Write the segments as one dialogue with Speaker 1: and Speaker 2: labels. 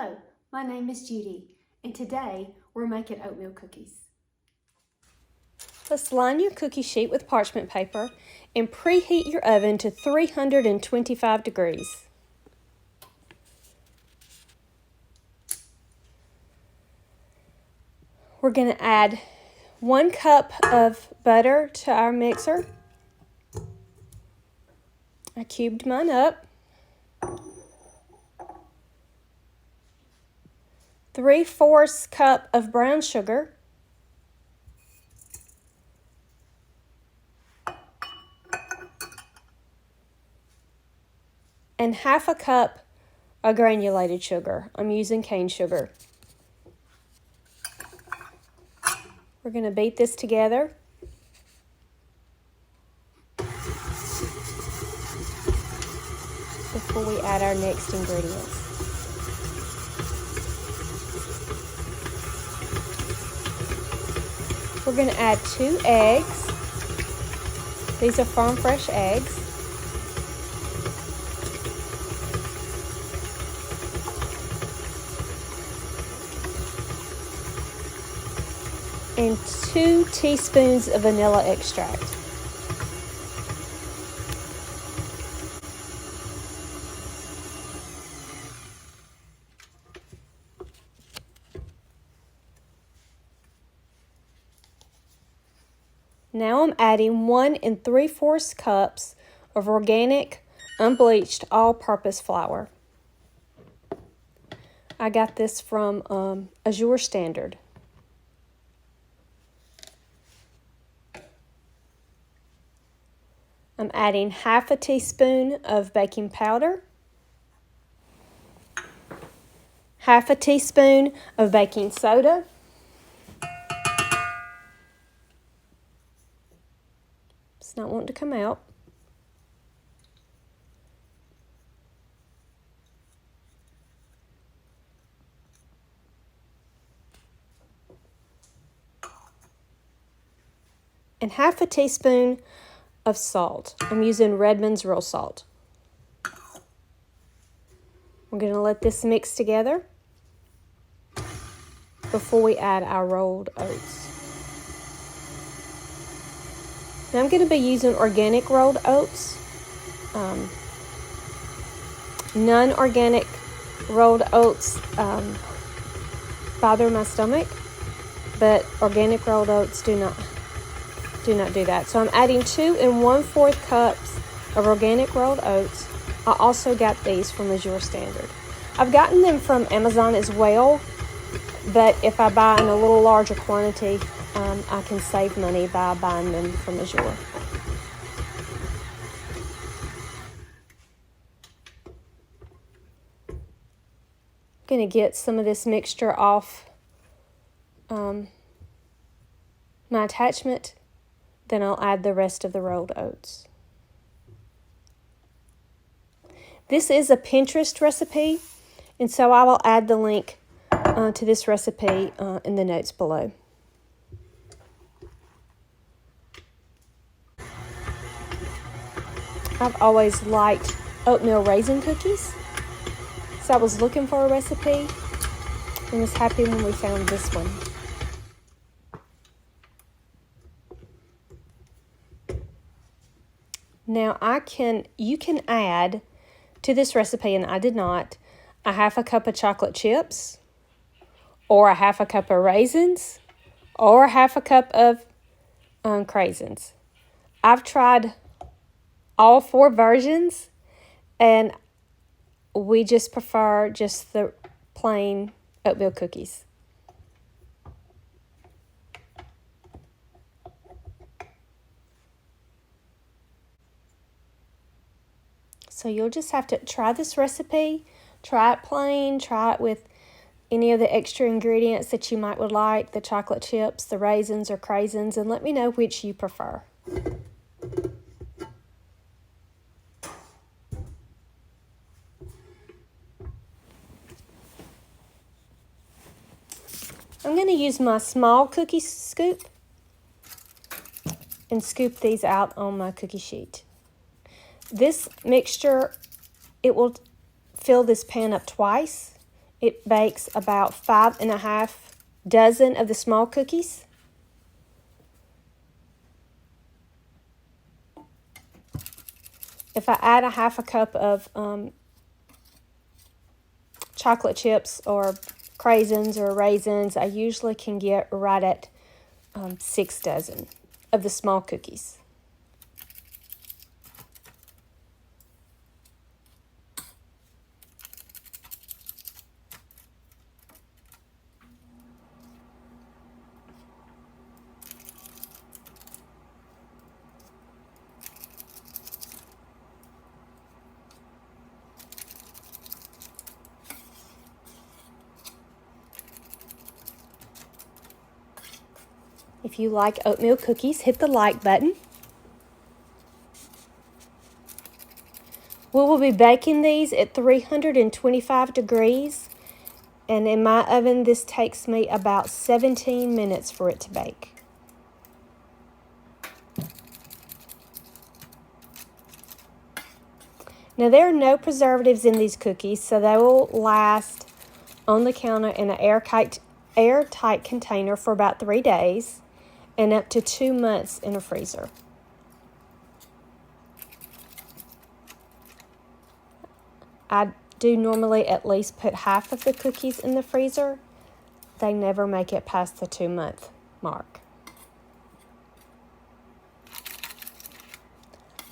Speaker 1: Hello, my name is Judy, and today we're making oatmeal cookies.
Speaker 2: Let's line your cookie sheet with parchment paper and preheat your oven to 325 degrees. We're going to add 1 cup of butter to our mixer. I cubed mine up. 3/4 cup of brown sugar. And 1/2 cup of granulated sugar. I'm using cane sugar. We're going to beat this together. Before we add our next ingredients. We're going to add 2 eggs. These are farm fresh eggs. And 2 teaspoons of vanilla extract. Now I'm adding 1 3/4 cups of organic, unbleached, all-purpose flour. I got this from Azure Standard. I'm adding 1/2 teaspoon of baking powder, 1/2 teaspoon of baking soda, it's not wanting to come out, and 1/2 teaspoon of salt. I'm using Redmond's real salt. We're going to let this mix together before we add our rolled oats. Now I'm going to be using organic rolled oats. Non-organic rolled oats bother my stomach, but organic rolled oats do not do that. So I'm adding 2 1/4 cups of organic rolled oats. I also got these from Azure Standard. I've gotten them from Amazon as well, but if I buy in a little larger quantity, I can save money by buying them from Azure. I'm going to get some of this mixture off my attachment. Then I'll add the rest of the rolled oats. This is a Pinterest recipe, and so I will add the link to this recipe in the notes below. I've always liked oatmeal raisin cookies, so I was looking for a recipe and was happy when we found this one. Now you can add to this recipe, and I did not, 1/2 cup of chocolate chips, or 1/2 cup of raisins, or 1/2 cup of craisins. I've tried all 4 versions, and we just prefer just the plain oatmeal cookies. So you'll just have to try this recipe, try it plain, try it with any of the extra ingredients that you might would like, the chocolate chips, the raisins or craisins, and let me know which you prefer. I'm going to use my small cookie scoop and scoop these out on my cookie sheet. This mixture, it will fill this pan up twice, it bakes about 5.5 dozen of the small cookies. If I add a half a cup of chocolate chips or craisins or raisins, I usually can get right at 6 dozen of the small cookies. If you like oatmeal cookies, hit the like button. We will be baking these at 325 degrees, and in my oven this takes me about 17 minutes for it to bake. Now there are no preservatives in these cookies, so they will last on the counter in an airtight container for about 3 days and up to 2 months in a freezer. I do normally at least put half of the cookies in the freezer. They never make it past the 2-month mark.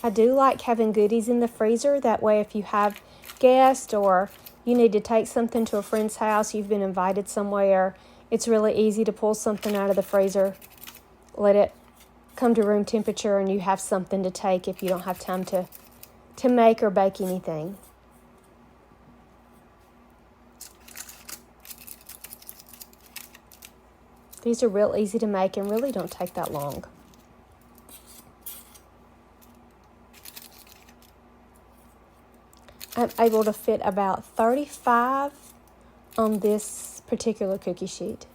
Speaker 2: I do like having goodies in the freezer. That way if you have guests or you need to take something to a friend's house, you've been invited somewhere, it's really easy to pull something out of the freezer, let it come to room temperature, and you have something to take if you don't have time to make or bake anything. These are real easy to make and really don't take that long. I'm able to fit about 35 on this particular cookie sheet.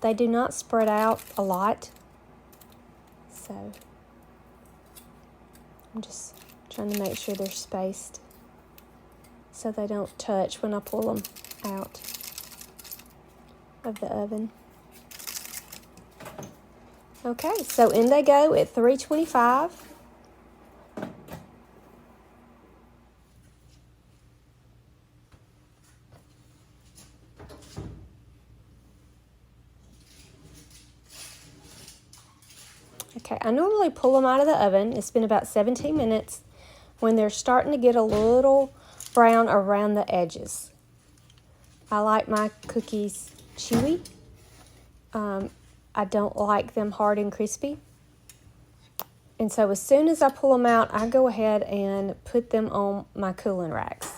Speaker 2: They do not spread out a lot, so I'm just trying to make sure they're spaced so they don't touch when I pull them out of the oven. Okay, so in they go at 325. Okay, I normally pull them out of the oven. It's been about 17 minutes when they're starting to get a little brown around the edges. I like my cookies chewy. I don't like them hard and crispy. And so as soon as I pull them out, I go ahead and put them on my cooling racks.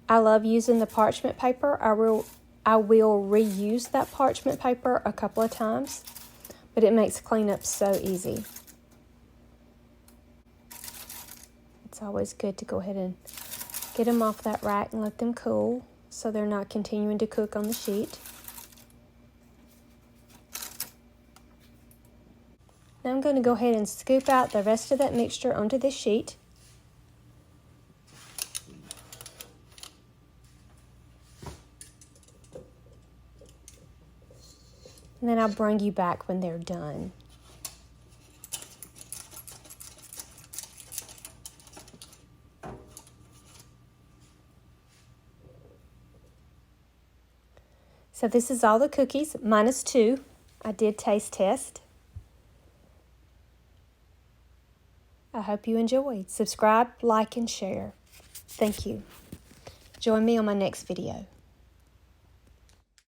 Speaker 2: I love using the parchment paper. I will reuse that parchment paper a couple of times, but it makes cleanup so easy. It's always good to go ahead and get them off that rack and let them cool so they're not continuing to cook on the sheet. Now I'm going to go ahead and scoop out the rest of that mixture onto this sheet. And then I'll bring you back when they're done. So this is all the cookies, minus 2. I did taste test. I hope you enjoyed. Subscribe, like, and share. Thank you. Join me on my next video.